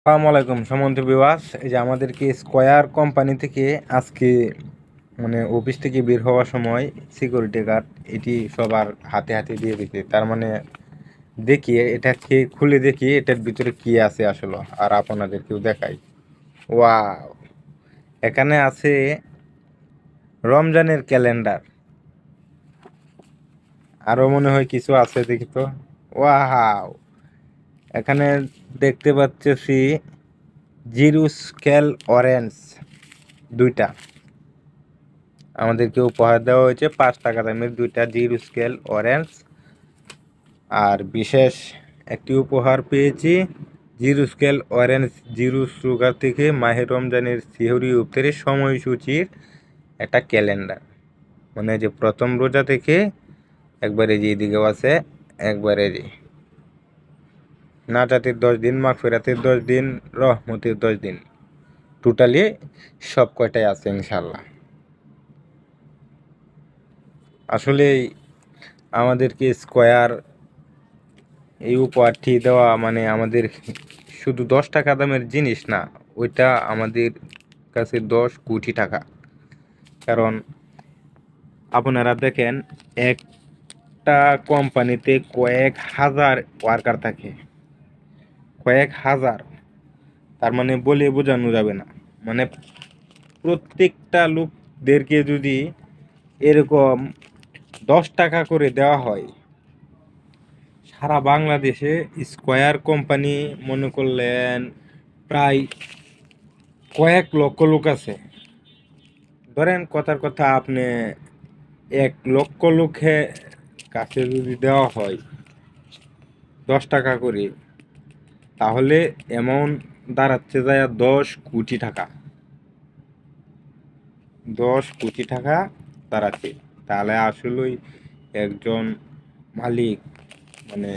আসসালামু আলাইকুম সম্মানিত ভিউয়ার্স, এই যে আমাদেরকে স্কয়ার কোম্পানি থেকে আজকে অফিস থেকে বের হওয়ার সময় সিকিউরিটি গার্ড এটি সবার হাতে হাতে দিয়ে দিতে। তার মানে দেখি এটাকে খুলে দেখি এটার ভিতরে কি আছে আসলে, আর আপনাদেরকেও দেখাই। ওয়াও, এখানে আছে রমজানের ক্যালেন্ডার, আরো মনে হয় কিছু আছে, দেখি তো। ওয়াও, এখানে দেখতে পাচ্ছি জিরো স্কেল অরেঞ্জ দুইটা আমাদেরকে উপহার দেওয়া হয়েছে। 5 টাকা দামের দুইটা জিরো স্কেল অরেঞ্জ। আর বিশেষ একটি উপহার পেয়েছি, zero scale orange zero sugar থেকে মাহে রমজানের সিহরি ইফতারের সময়সূচির একটা ক্যালেন্ডার। মানে যে প্রথম রোজা থেকে একবারে যে এদিকেও আছে, একবারে যে নাজাতের 10 দিন, মাগফিরাতের 10 দিন, রহমতের 10 দিন, টোটালি সব কয়টাই আছে ইনশাল্লাহ। আসলে আমাদেরকে স্কয়ার এই উপহারটি দেওয়া মানে আমাদের শুধু 10 টাকা দামের জিনিস না, ওইটা আমাদের কাছে 10 কোটি টাকা। কারণ আপনারা দেখেন, একটা কোম্পানিতে কয়েক হাজার ওয়ার্কার থাকে, কয়েক হাজার। তার মানে বলে বোঝানো যাবে না। মানে প্রত্যেকটা লোকদেরকে যদি এরকম 10 টাকা করে দেওয়া হয়, সারা বাংলাদেশে স্কয়ার কোম্পানি মনে করলেন প্রায় কয়েক লক্ষ লোক আছে। ধরেন কথার কথা, আপনি 1 লক্ষ লোকের কাছে যদি দেওয়া হয় 10 টাকা করে, তাহলে অ্যামাউন্ট দাঁড়াচ্ছে যায় 10 কোটি টাকা। 10 কোটি টাকা দাঁড়াচ্ছে। তাহলে আসলেই একজন মালিক মানে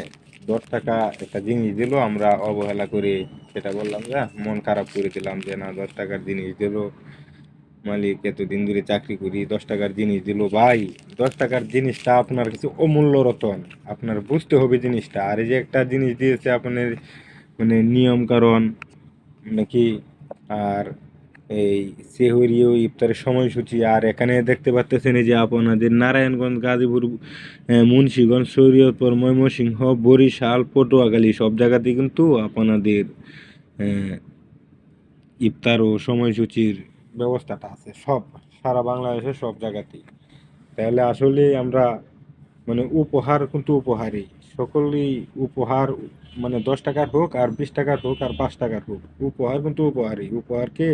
10 টাকা একটা জিনিস দিল, আমরা অবহেলা করে সেটা বললাম যে মন খারাপ করে দিলাম যে না, 10 টাকার জিনিস দিল, মালিক এতদিন ধরে চাকরি করি 10 টাকার জিনিস দিল। ভাই, 10 টাকার জিনিসটা আপনার কাছে অমূল্য রতন, আপনার বুঝতে হবে জিনিসটা। আর এই যে একটা জিনিস দিয়েছে আপনার নিয়ম কারণ নাকি, আর এই সেহরিও ইফতারের সময়সূচি। আর এখানে দেখতে পাচ্ছেন এই যে আপনাদের নারায়ণগঞ্জ, গাজীপুর, মুন্সিগঞ্জ, শরীয়তপুর, ময়মনসিংহ, বরিশাল, পটুয়াখালী সব জায়গাতেই কিন্তু আপনাদের আহ, ইফতার ও সময়সূচির ব্যবস্থাটা আছে, সব সারা বাংলাদেশের সব জায়গাতেই। তাহলে আসলে আমরা উপহার কিন্তু উপহারই, সকলেই উপহার। 10 টাকার হোক আর 20 টাকার হোক আর 5 টাকার হোক, উপহার কিন্তু উপহারই। উপহারকে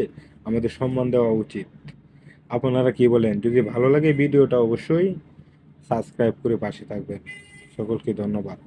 আমাদের সম্মান দেওয়া উচিত। আপনারা কি বলেন? যদি ভালো লাগে ভিডিওটা অবশ্যই সাবস্ক্রাইব করে পাশে থাকবেন। সকলকে ধন্যবাদ।